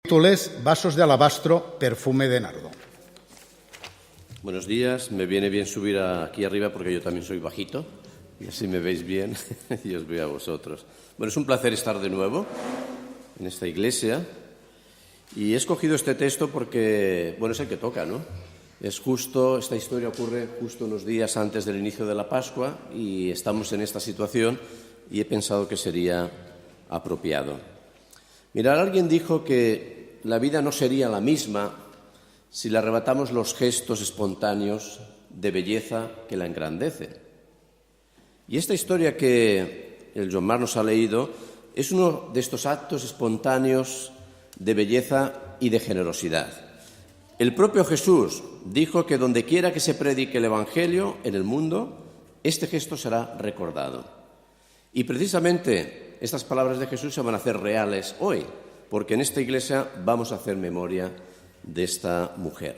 Títulos, vasos de alabastro, perfume de nardo. Buenos días, me viene bien subir aquí arriba porque yo también soy bajito y así me veis bien y os veo a vosotros. Bueno, es un placer estar de nuevo en esta iglesia y he escogido este texto porque, bueno, es el que toca, ¿no? Esta historia ocurre justo unos días antes del inicio de la Pascua y estamos en esta situación y he pensado que sería apropiado. Mirad, alguien dijo que la vida no sería la misma si le arrebatamos los gestos espontáneos de belleza que la engrandecen. Y esta historia que el John Mark nos ha leído es uno de estos actos espontáneos de belleza y de generosidad. El propio Jesús dijo que donde quiera que se predique el Evangelio en el mundo, este gesto será recordado. Y precisamente estas palabras de Jesús se van a hacer reales hoy, porque en esta iglesia vamos a hacer memoria de esta mujer.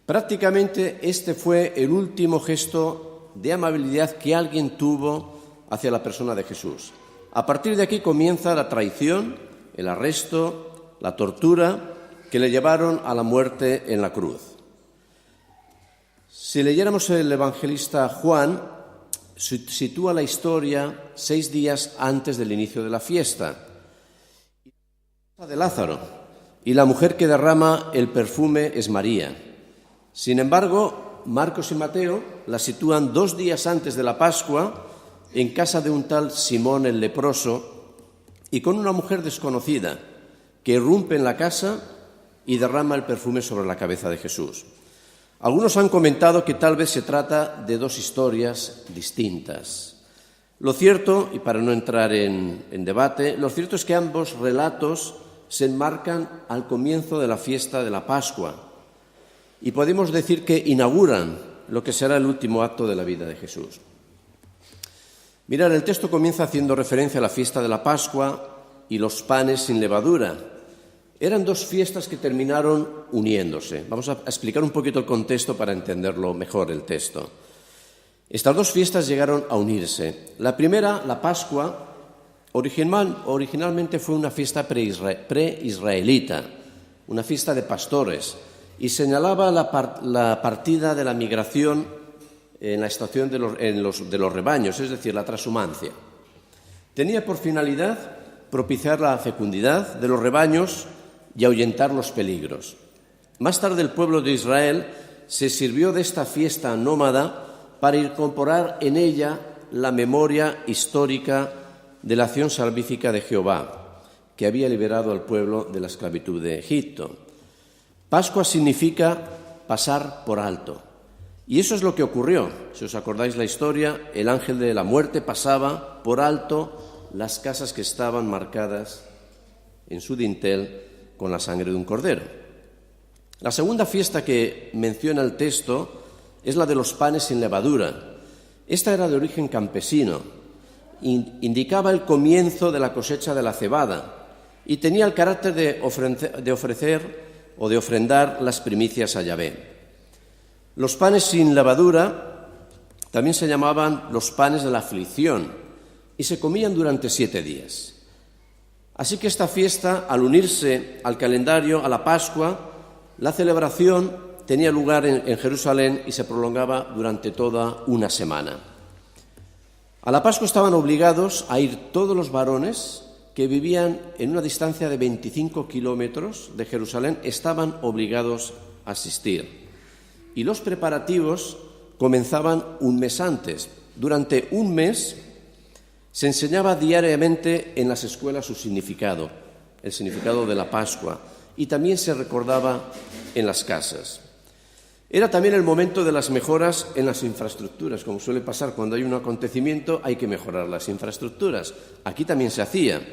Prácticamente este fue el último gesto de amabilidad que alguien tuvo hacia la persona de Jesús. A partir de aquí comienza la traición, el arresto, la tortura que le llevaron a la muerte en la cruz. Si leyéramos el evangelista Juan, sitúa la historia 6 días antes del inicio de la fiesta de Lázaro, y la mujer que derrama el perfume es María. Sin embargo, Marcos y Mateo la sitúan 2 días antes de la Pascua en casa de un tal Simón el leproso y con una mujer desconocida que irrumpe en la casa y derrama el perfume sobre la cabeza de Jesús. Algunos han comentado que tal vez se trata de 2 historias distintas. Lo cierto, y para no entrar en debate, lo cierto es que ambos relatos se enmarcan al comienzo de la fiesta de la Pascua y podemos decir que inauguran lo que será el último acto de la vida de Jesús. Mirad, el texto comienza haciendo referencia a la fiesta de la Pascua y los panes sin levadura. Eran 2 fiestas que terminaron uniéndose. Vamos a explicar un poquito el contexto para entenderlo mejor el texto. Estas 2 fiestas llegaron a unirse. La primera, la Pascua, originalmente fue una fiesta pre-israelita, una fiesta de pastores, y señalaba la partida de la migración en la estación de los rebaños, es decir, la trashumancia. Tenía por finalidad propiciar la fecundidad de los rebaños y ahuyentar los peligros. Más tarde el pueblo de Israel se sirvió de esta fiesta nómada para incorporar en ella la memoria histórica de la acción salvífica de Jehová, que había liberado al pueblo de la esclavitud de Egipto. Pascua significa pasar por alto. Y eso es lo que ocurrió. Si os acordáis la historia, el ángel de la muerte pasaba por alto las casas que estaban marcadas en su dintel con la sangre de un cordero. La segunda fiesta que menciona el texto es la de los panes sin levadura. Esta era de origen campesino. Indicaba el comienzo de la cosecha de la cebada y tenía el carácter de ofrecer o de ofrendar las primicias a Yahvé. Los panes sin levadura también se llamaban los panes de la aflicción y se comían durante 7 días. Así que esta fiesta, al unirse al calendario, a la Pascua, la celebración tenía lugar en Jerusalén y se prolongaba durante toda una semana. A la Pascua estaban obligados a ir todos los varones que vivían en una distancia de 25 kilómetros de Jerusalén, estaban obligados a asistir. Y los preparativos comenzaban un mes antes. Durante un mes se enseñaba diariamente en las escuelas su significado, el significado de la Pascua, y también se recordaba en las casas. Era también el momento de las mejoras en las infraestructuras. Como suele pasar cuando hay un acontecimiento, hay que mejorar las infraestructuras. Aquí también se hacía.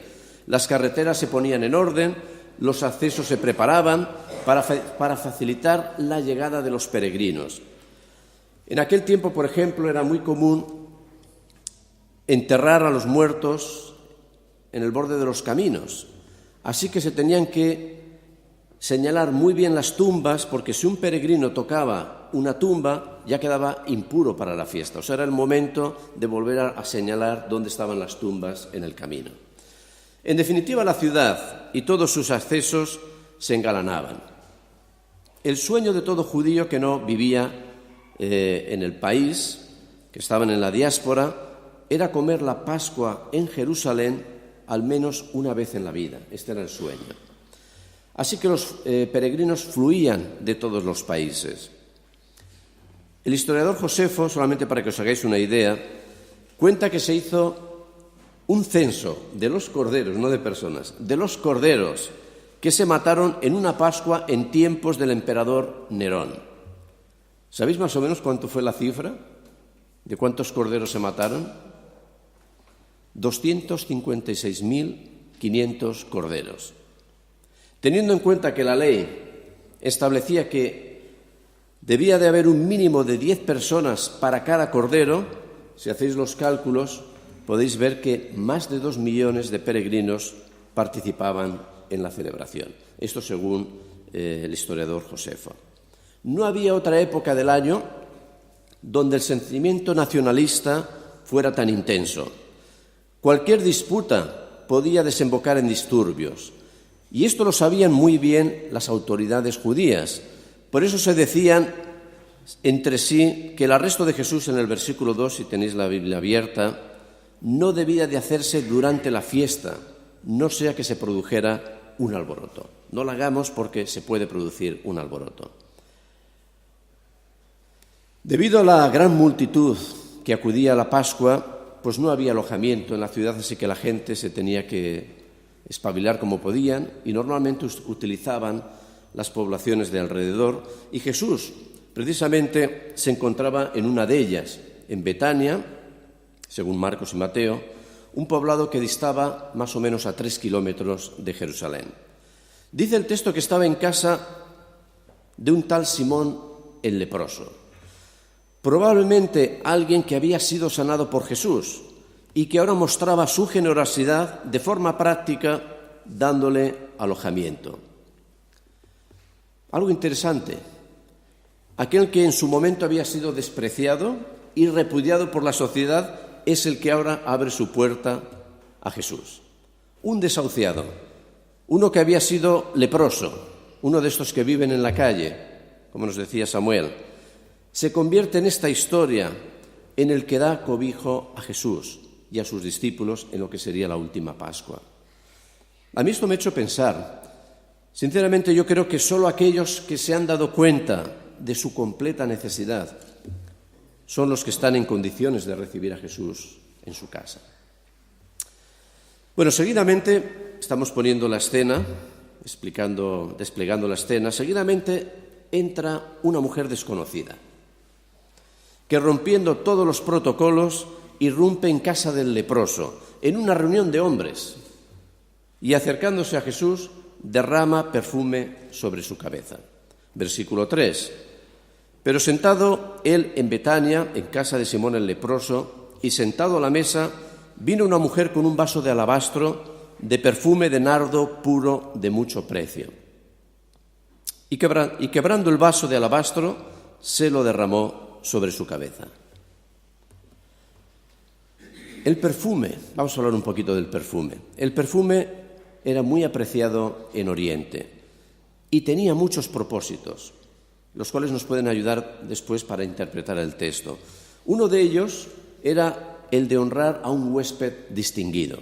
Las carreteras se ponían en orden, los accesos se preparaban para facilitar la llegada de los peregrinos. En aquel tiempo, por ejemplo, era muy común enterrar a los muertos en el borde de los caminos. Así que se tenían que señalar muy bien las tumbas, porque si un peregrino tocaba una tumba ya quedaba impuro para la fiesta. O sea, era el momento de volver a señalar dónde estaban las tumbas en el camino. En definitiva, la ciudad y todos sus accesos se engalanaban. El sueño de todo judío que no vivía en el país, que estaban en la diáspora, era comer la Pascua en Jerusalén al menos una vez en la vida. Este era el sueño. Así que los peregrinos fluían de todos los países. El historiador Josefo, solamente para que os hagáis una idea, cuenta que se hizo un censo de los corderos, no de personas, de los corderos que se mataron en una Pascua en tiempos del emperador Nerón. ¿Sabéis más o menos cuánto fue la cifra de cuántos corderos se mataron? 256.500 corderos. Teniendo en cuenta que la ley establecía que debía de haber un mínimo de 10 personas para cada cordero, si hacéis los cálculos, podéis ver que más de 2 millones de peregrinos participaban en la celebración. Esto según el historiador Josefo. No había otra época del año donde el sentimiento nacionalista fuera tan intenso. Cualquier disputa podía desembocar en disturbios. Y esto lo sabían muy bien las autoridades judías. Por eso se decían entre sí que el arresto de Jesús en el versículo 2, si tenéis la Biblia abierta, no debía de hacerse durante la fiesta, no sea que se produjera un alboroto. No lo hagamos porque se puede producir un alboroto. Debido a la gran multitud que acudía a la Pascua, pues no había alojamiento en la ciudad, así que la gente se tenía que espabilar como podían y normalmente utilizaban las poblaciones de alrededor, y Jesús precisamente se encontraba en una de ellas, en Betania, según Marcos y Mateo, un poblado que distaba más o menos a 3 kilómetros de Jerusalén. Dice el texto que estaba en casa de un tal Simón el leproso, probablemente alguien que había sido sanado por Jesús y que ahora mostraba su generosidad de forma práctica dándole alojamiento. Algo interesante, aquel que en su momento había sido despreciado y repudiado por la sociedad es el que ahora abre su puerta a Jesús. Un desahuciado, uno que había sido leproso, uno de estos que viven en la calle, como nos decía Samuel, se convierte en esta historia en el que da cobijo a Jesús y a sus discípulos en lo que sería la última Pascua. A mí esto me ha hecho pensar. Sinceramente, yo creo que solo aquellos que se han dado cuenta de su completa necesidad son los que están en condiciones de recibir a Jesús en su casa. Bueno, seguidamente estamos poniendo la escena, desplegando la escena. Seguidamente entra una mujer desconocida, que rompiendo todos los protocolos irrumpe en casa del leproso, en una reunión de hombres, y acercándose a Jesús derrama perfume sobre su cabeza. Versículo 3. Pero sentado él en Betania, en casa de Simón el leproso, y sentado a la mesa, vino una mujer con un vaso de alabastro de perfume de nardo puro de mucho precio. Y quebrando el vaso de alabastro, se lo derramó sobre su cabeza. El perfume, vamos a hablar un poquito del perfume. El perfume era muy apreciado en Oriente y tenía muchos propósitos, los cuales nos pueden ayudar después para interpretar el texto. Uno de ellos era el de honrar a un huésped distinguido.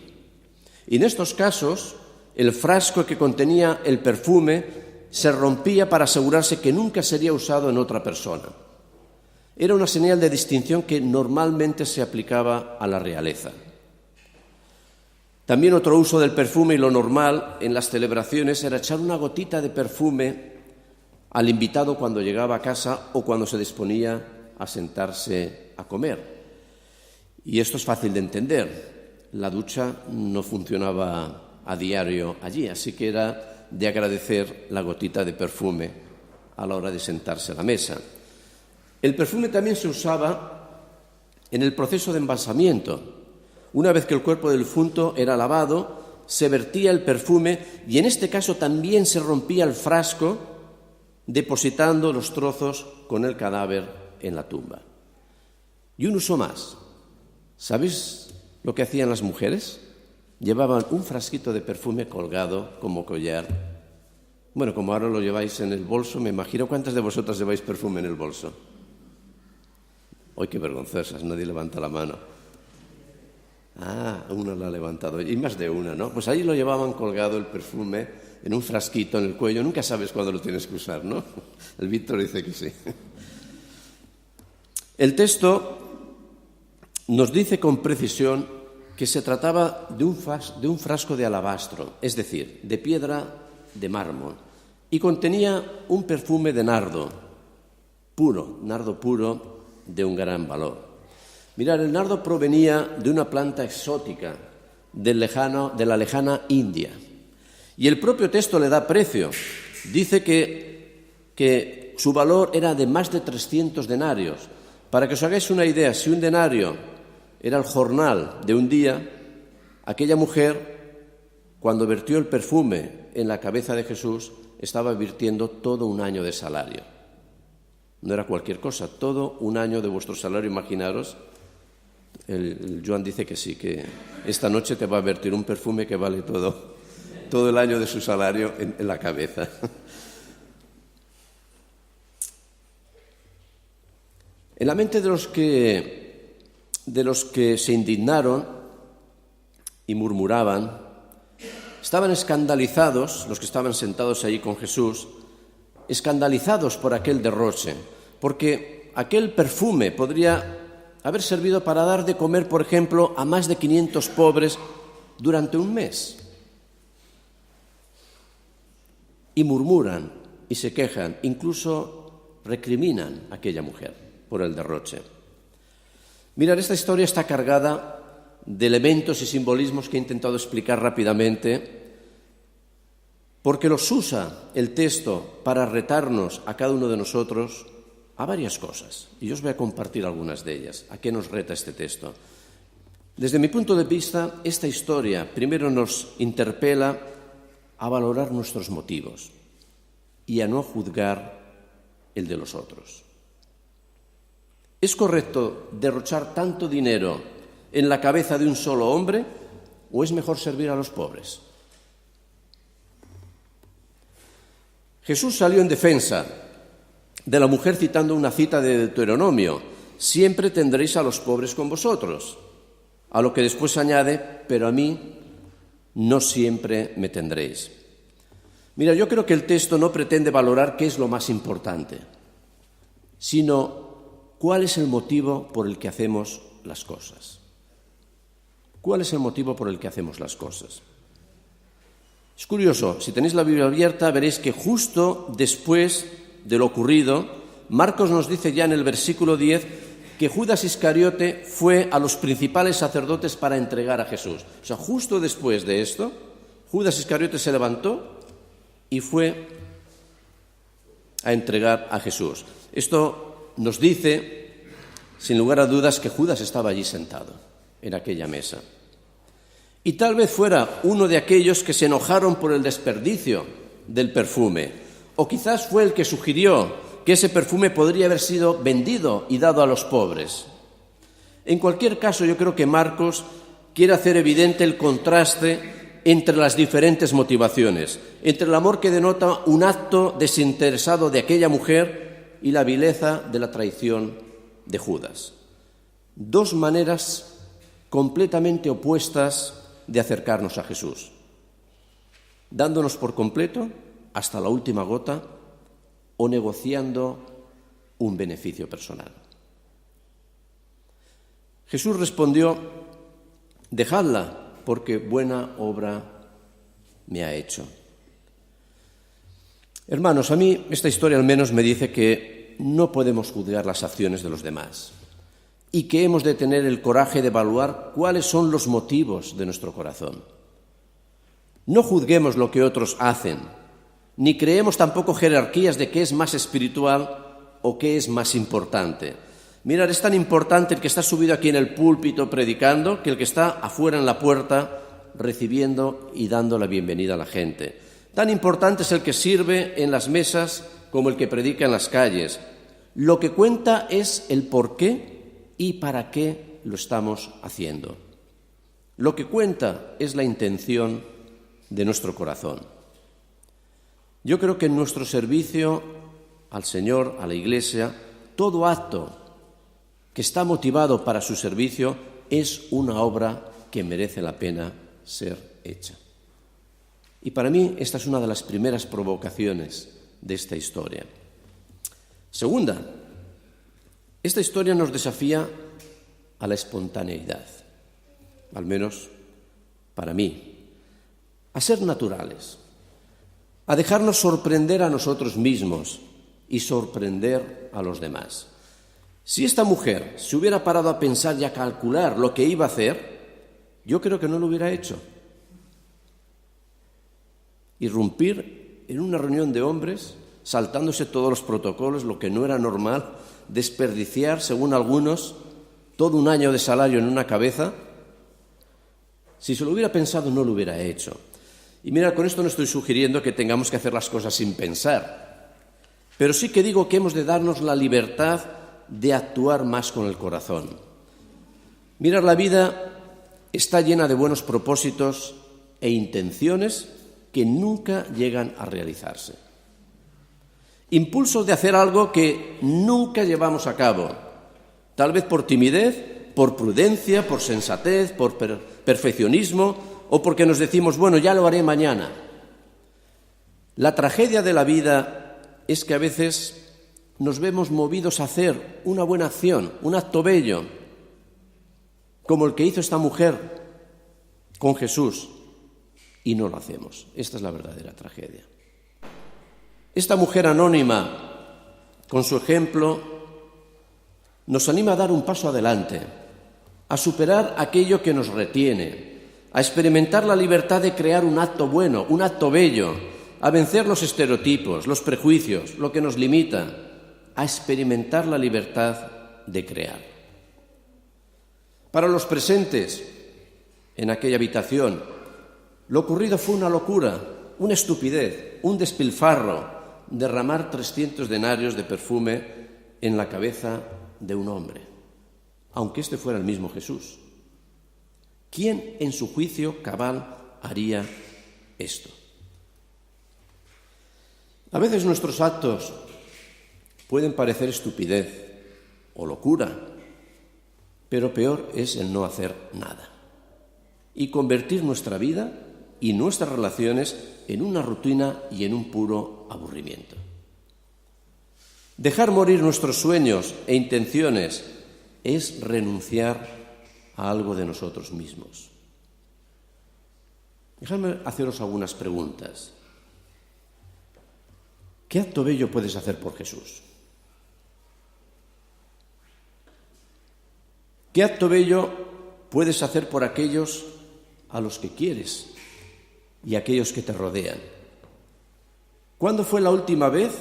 Y en estos casos, el frasco que contenía el perfume se rompía para asegurarse que nunca sería usado en otra persona. Era una señal de distinción que normalmente se aplicaba a la realeza. También otro uso del perfume y lo normal en las celebraciones era echar una gotita de perfume al invitado cuando llegaba a casa o cuando se disponía a sentarse a comer. Y esto es fácil de entender. La ducha no funcionaba a diario allí, así que era de agradecer la gotita de perfume a la hora de sentarse a la mesa. El perfume también se usaba en el proceso de embalsamiento. Una vez que el cuerpo del difunto era lavado, se vertía el perfume y en este caso también se rompía el frasco, depositando los trozos con el cadáver en la tumba. Y un uso más. ¿Sabéis lo que hacían las mujeres? Llevaban un frasquito de perfume colgado como collar Bueno, como ahora lo lleváis en el bolso, me imagino cuántas de vosotras lleváis perfume en el bolso. ¡Ay, qué vergonzosas! Nadie levanta la mano. Ah, una la ha levantado. Y más de una, ¿no? Pues ahí lo llevaban colgado el perfume en un frasquito en el cuello. Nunca sabes cuándo lo tienes que usar, ¿no? El Víctor dice que sí. El texto nos dice con precisión que se trataba de un frasco de alabastro, es decir, de piedra de mármol, y contenía un perfume de nardo puro de un gran valor. Mirad, el nardo provenía de una planta exótica de la lejana India. Y el propio texto le da precio. Dice que su valor era de más de 300 denarios. Para que os hagáis una idea, si un denario era el jornal de un día, aquella mujer, cuando vertió el perfume en la cabeza de Jesús, estaba virtiendo todo un año de salario. No era cualquier cosa, todo un año de vuestro salario. Imaginaros, el Joan dice que sí, que esta noche te va a vertir un perfume que vale todo el año de su salario en la cabeza. En la mente de los que se indignaron y murmuraban, estaban escandalizados, los que estaban sentados allí con Jesús, escandalizados por aquel derroche, porque aquel perfume podría haber servido para dar de comer, por ejemplo, a más de 500 pobres durante un mes. Y murmuran y se quejan, incluso recriminan a aquella mujer por el derroche. Mirad, esta historia está cargada de elementos y simbolismos que he intentado explicar rápidamente, porque los usa el texto para retarnos a cada uno de nosotros a varias cosas. Y yo os voy a compartir algunas de ellas. ¿A qué nos reta este texto? Desde mi punto de vista, esta historia primero nos interpela a valorar nuestros motivos y a no juzgar el de los otros. ¿Es correcto derrochar tanto dinero en la cabeza de un solo hombre o es mejor servir a los pobres? Jesús salió en defensa de la mujer citando una cita de Deuteronomio: siempre tendréis a los pobres con vosotros. A lo que después añade: pero a mí no siempre me tendréis. Mira, yo creo que el texto no pretende valorar qué es lo más importante, sino cuál es el motivo por el que hacemos las cosas. ¿Cuál es el motivo por el que hacemos las cosas? Es curioso, si tenéis la Biblia abierta, veréis que justo después de lo ocurrido, Marcos nos dice ya en el versículo 10 que Judas Iscariote fue a los principales sacerdotes para entregar a Jesús. O sea, justo después de esto, Judas Iscariote se levantó y fue a entregar a Jesús. Esto nos dice, sin lugar a dudas, que Judas estaba allí sentado, en aquella mesa. Y tal vez fuera uno de aquellos que se enojaron por el desperdicio del perfume, o quizás fue el que sugirió que ese perfume podría haber sido vendido y dado a los pobres. En cualquier caso, yo creo que Marcos quiere hacer evidente el contraste entre las diferentes motivaciones, entre el amor que denota un acto desinteresado de aquella mujer y la vileza de la traición de Judas. Dos maneras completamente opuestas de acercarnos a Jesús, dándonos por completo hasta la última gota o negociando un beneficio personal. Jesús respondió: dejadla, porque buena obra me ha hecho. Hermanos, a mí esta historia al menos me dice que no podemos juzgar las acciones de los demás y que hemos de tener el coraje de evaluar cuáles son los motivos de nuestro corazón. No juzguemos lo que otros hacen, ni creemos tampoco jerarquías de qué es más espiritual o qué es más importante. Mirad, es tan importante el que está subido aquí en el púlpito predicando que el que está afuera en la puerta recibiendo y dando la bienvenida a la gente. Tan importante es el que sirve en las mesas como el que predica en las calles. Lo que cuenta es el por qué y para qué lo estamos haciendo. Lo que cuenta es la intención de nuestro corazón. Yo creo que en nuestro servicio al Señor, a la Iglesia, todo acto que está motivado para su servicio es una obra que merece la pena ser hecha. Y para mí esta es una de las primeras provocaciones de esta historia. Segunda, esta historia nos desafía a la espontaneidad, al menos para mí, a ser naturales, a dejarnos sorprender a nosotros mismos y sorprender a los demás. Si esta mujer se hubiera parado a pensar y a calcular lo que iba a hacer, yo creo que no lo hubiera hecho. Irrumpir en una reunión de hombres, saltándose todos los protocolos, lo que no era normal, desperdiciar, según algunos, todo un año de salario en una cabeza. Si se lo hubiera pensado, no lo hubiera hecho. Y mira, con esto no estoy sugiriendo que tengamos que hacer las cosas sin pensar, pero sí que digo que hemos de darnos la libertad de actuar más con el corazón. Mira, la vida está llena de buenos propósitos e intenciones que nunca llegan a realizarse. Impulsos de hacer algo que nunca llevamos a cabo, tal vez por timidez, por prudencia, por sensatez, por perfeccionismo o porque nos decimos, bueno, ya lo haré mañana. La tragedia de la vida es que a veces nos vemos movidos a hacer una buena acción, un acto bello, como el que hizo esta mujer con Jesús, y no lo hacemos. Esta es la verdadera tragedia. Esta mujer anónima, con su ejemplo, nos anima a dar un paso adelante, a superar aquello que nos retiene, a experimentar la libertad de crear un acto bueno, un acto bello, a vencer los estereotipos, los prejuicios, lo que nos limita, a experimentar la libertad de crear. Para los presentes en aquella habitación, lo ocurrido fue una locura, una estupidez, un despilfarro, derramar 300 denarios de perfume en la cabeza de un hombre, aunque este fuera el mismo Jesús. ¿Quién en su juicio cabal haría esto? A veces nuestros actos pueden parecer estupidez o locura, pero peor es el no hacer nada y convertir nuestra vida y nuestras relaciones en una rutina y en un puro aburrimiento. Dejar morir nuestros sueños e intenciones es renunciar a algo de nosotros mismos. Dejadme haceros algunas preguntas. ¿Qué acto bello puedes hacer por Jesús? ¿Qué acto bello puedes hacer por aquellos a los que quieres y aquellos que te rodean? ¿Cuándo fue la última vez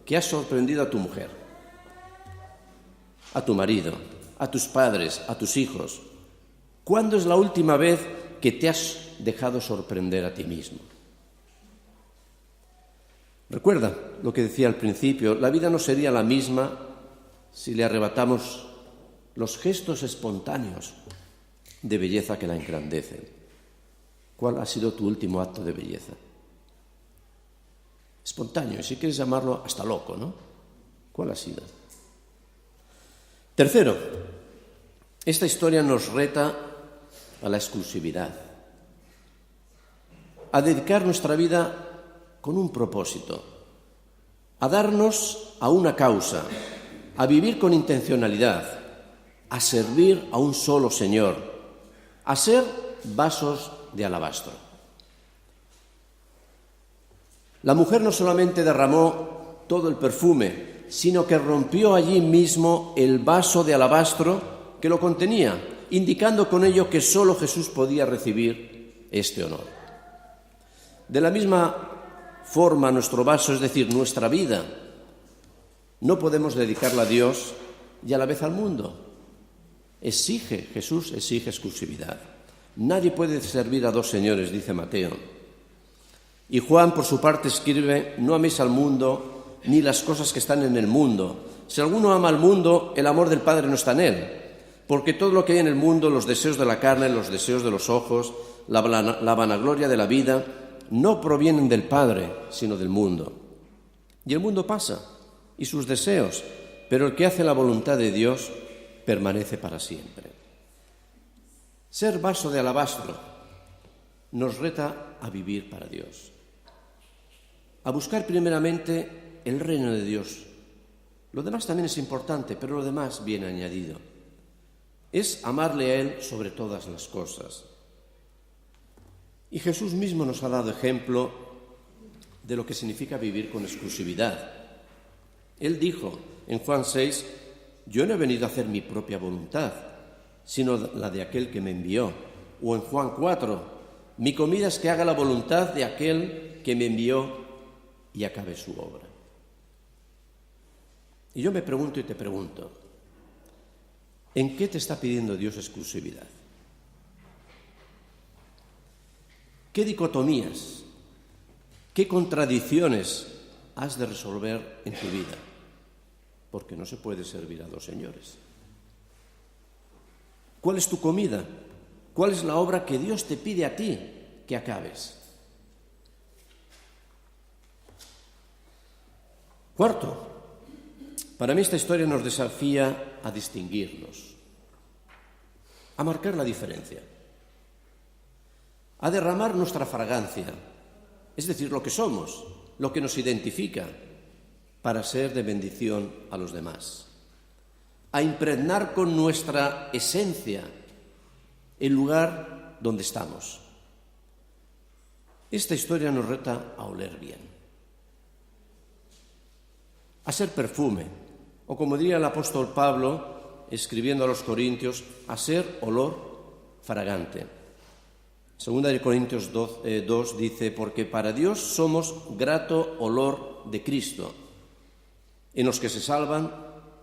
que has sorprendido a tu mujer, a tu marido, a tus padres, a tus hijos? ¿Cuándo es la última vez que te has dejado sorprender a ti mismo? Recuerda lo que decía al principio, la vida no sería la misma si le arrebatamos los gestos espontáneos de belleza que la engrandecen. ¿Cuál ha sido tu último acto de belleza? Espontáneo, y si quieres llamarlo hasta loco, ¿no? ¿Cuál ha sido? Tercero, esta historia nos reta a la exclusividad, a dedicar nuestra vida con un propósito, a darnos a una causa, a vivir con intencionalidad, a servir a un solo Señor, a ser vasos de alabastro. La mujer no solamente derramó todo el perfume, sino que rompió allí mismo el vaso de alabastro que lo contenía, indicando con ello que solo Jesús podía recibir este honor. De la misma forma, nuestro vaso, es decir, nuestra vida, no podemos dedicarla a Dios y a la vez al mundo. Jesús exige exclusividad. Nadie puede servir a dos señores, dice Mateo. Y Juan, por su parte, escribe, no améis al mundo ni las cosas que están en el mundo. Si alguno ama al mundo, el amor del Padre no está en él. Porque todo lo que hay en el mundo, los deseos de la carne, los deseos de los ojos, la vanagloria de la vida, no provienen del Padre, sino del mundo. Y el mundo pasa, y sus deseos, pero el que hace la voluntad de Dios permanece para siempre. Ser vaso de alabastro nos reta a vivir para Dios, a buscar primeramente el reino de Dios. Lo demás también es importante, pero lo demás viene añadido. Es amarle a Él sobre todas las cosas. Y Jesús mismo nos ha dado ejemplo de lo que significa vivir con exclusividad. Él dijo en Juan 6, yo no he venido a hacer mi propia voluntad, sino la de aquel que me envió. O en Juan 4, mi comida es que haga la voluntad de aquel que me envió y acabe su obra. Y yo me pregunto y te pregunto, ¿en qué te está pidiendo Dios exclusividad? ¿Qué dicotomías, qué contradicciones has de resolver en tu vida? Porque no se puede servir a dos señores. ¿Cuál es tu comida? ¿Cuál es la obra que Dios te pide a ti que acabes? Cuarto, para mí esta historia nos desafía a distinguirnos, a marcar la diferencia, a derramar nuestra fragancia, es decir, lo que somos, lo que nos identifica, para ser de bendición a los demás, a impregnar con nuestra esencia el lugar donde estamos. Esta historia nos reta a oler bien, a ser perfume, o como diría el apóstol Pablo, escribiendo a los Corintios, a ser olor fragante. Segunda de Corintios 2 dice, porque para Dios somos grato olor de Cristo, en los que se salvan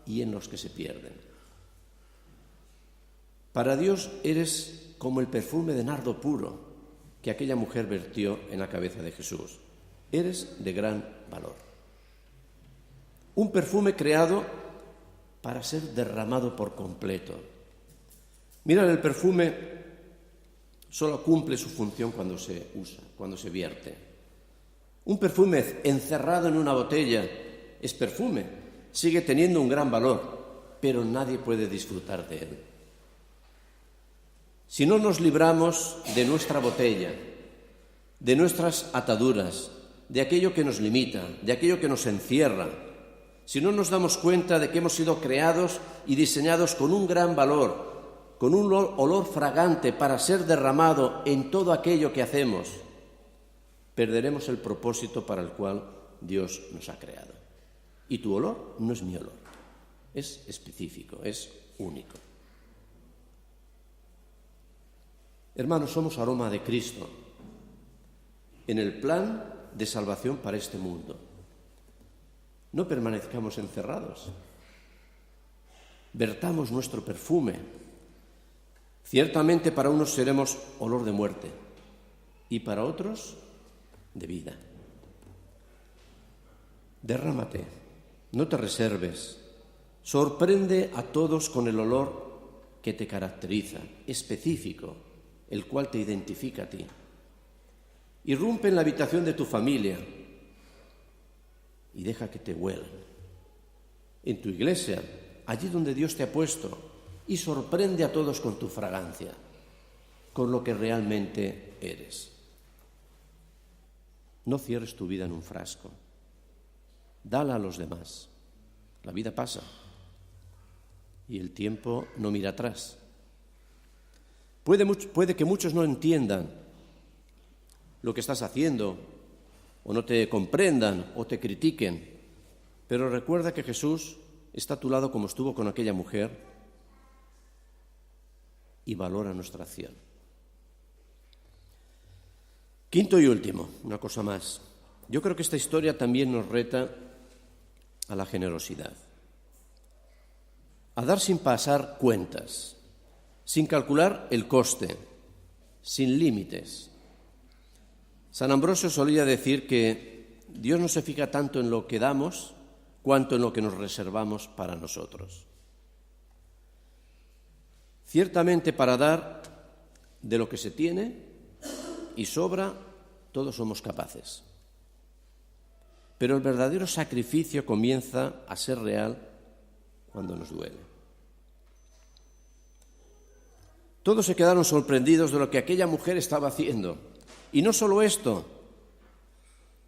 y en los que se pierden. Para Dios eres como el perfume de nardo puro que aquella mujer vertió en la cabeza de Jesús. Eres de gran valor. Un perfume creado para ser derramado por completo. Mira, el perfume solo cumple su función cuando se usa, cuando se vierte. Un perfume encerrado en una botella es perfume, sigue teniendo un gran valor, pero nadie puede disfrutar de él. Si no nos libramos de nuestra botella, de nuestras ataduras, de aquello que nos limita, de aquello que nos encierra, si no nos damos cuenta de que hemos sido creados y diseñados con un gran valor, con un olor fragante para ser derramado en todo aquello que hacemos, perderemos el propósito para el cual Dios nos ha creado. Y tu olor no es mi olor, es específico, es único. Hermanos, somos aroma de Cristo en el plan de salvación para este mundo. No permanezcamos encerrados. Vertamos nuestro perfume. Ciertamente para unos seremos olor de muerte y para otros de vida. Derrámate, no te reserves. Sorprende a todos con el olor que te caracteriza, específico, el cual te identifica a ti. Irrumpe en la habitación de tu familia y deja que te huelan. En tu iglesia, allí donde Dios te ha puesto, y sorprende a todos con tu fragancia, con lo que realmente eres. No cierres tu vida en un frasco. Dala a los demás. La vida pasa y el tiempo no mira atrás. Puede que muchos no entiendan lo que estás haciendo, o no te comprendan, o te critiquen, pero recuerda que Jesús está a tu lado como estuvo con aquella mujer y valora nuestra acción. Quinto y último, una cosa más. Yo creo que esta historia también nos reta a la generosidad, a dar sin pasar cuentas, sin calcular el coste, sin límites. San Ambrosio solía decir que Dios no se fija tanto en lo que damos cuanto en lo que nos reservamos para nosotros. Ciertamente para dar de lo que se tiene y sobra todos somos capaces. Pero el verdadero sacrificio comienza a ser real cuando nos duele. Todos se quedaron sorprendidos de lo que aquella mujer estaba haciendo. Y no solo esto,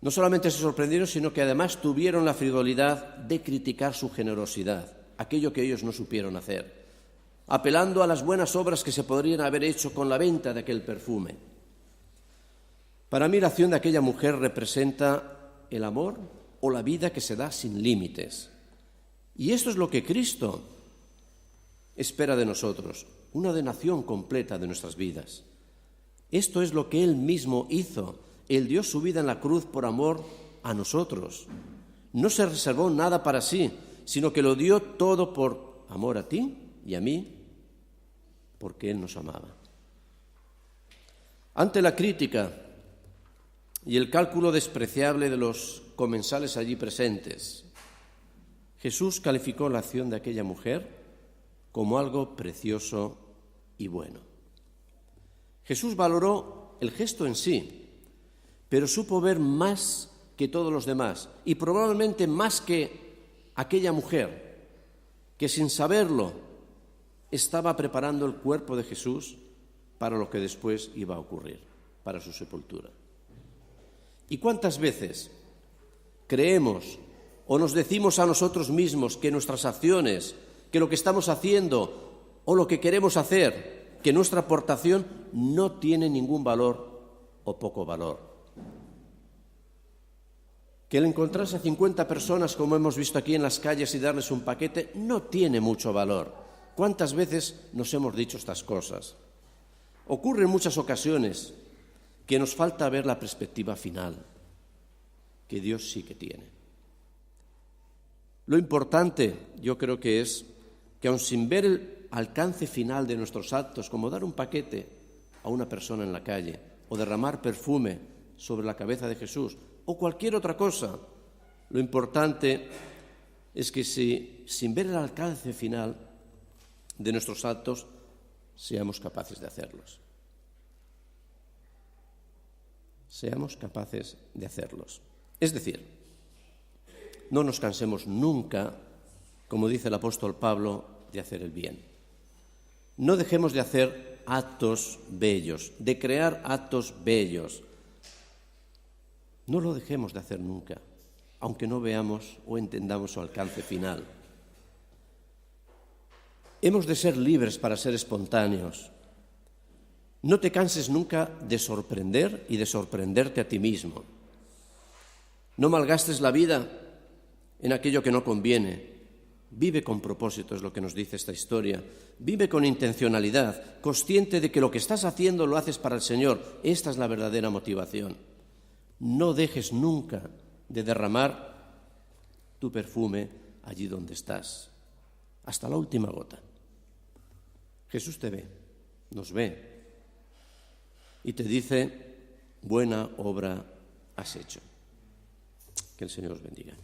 no solamente se sorprendieron, sino que además tuvieron la frivolidad de criticar su generosidad, aquello que ellos no supieron hacer, apelando a las buenas obras que se podrían haber hecho con la venta de aquel perfume. Para mí la acción de aquella mujer representa el amor o la vida que se da sin límites. Y esto es lo que Cristo espera de nosotros, una donación completa de nuestras vidas. Esto es lo que Él mismo hizo. Él dio su vida en la cruz por amor a nosotros. No se reservó nada para sí, sino que lo dio todo por amor a ti y a mí, porque Él nos amaba. Ante la crítica y el cálculo despreciable de los comensales allí presentes, Jesús calificó la acción de aquella mujer como algo precioso y bueno. Jesús valoró el gesto en sí, pero supo ver más que todos los demás y probablemente más que aquella mujer que sin saberlo estaba preparando el cuerpo de Jesús para lo que después iba a ocurrir, para su sepultura. ¿Y cuántas veces creemos o nos decimos a nosotros mismos que nuestras acciones, que lo que estamos haciendo o lo que queremos hacer, que nuestra aportación no tiene ningún valor o poco valor? Que el encontrarse a 50 personas, como hemos visto aquí en las calles, y darles un paquete, no tiene mucho valor. ¿Cuántas veces nos hemos dicho estas cosas? Ocurre en muchas ocasiones que nos falta ver la perspectiva final, que Dios sí que tiene. Lo importante, yo creo que es que aun sin ver el alcance final de nuestros actos, como dar un paquete a una persona en la calle o derramar perfume sobre la cabeza de Jesús o cualquier otra cosa, lo importante es que sin ver el alcance final de nuestros actos, seamos capaces de hacerlos. Seamos capaces de hacerlos. Es decir, no nos cansemos nunca, como dice el apóstol Pablo, de hacer el bien. No dejemos de hacer actos bellos, de crear actos bellos. No lo dejemos de hacer nunca, aunque no veamos o entendamos su alcance final. Hemos de ser libres para ser espontáneos. No te canses nunca de sorprender y de sorprenderte a ti mismo. No malgastes la vida en aquello que no conviene. Vive con propósito, es lo que nos dice esta historia. Vive con intencionalidad, consciente de que lo que estás haciendo lo haces para el Señor. Esta es la verdadera motivación. No dejes nunca de derramar tu perfume allí donde estás, hasta la última gota. Jesús te ve, nos ve, y te dice: buena obra has hecho. Que el Señor os bendiga.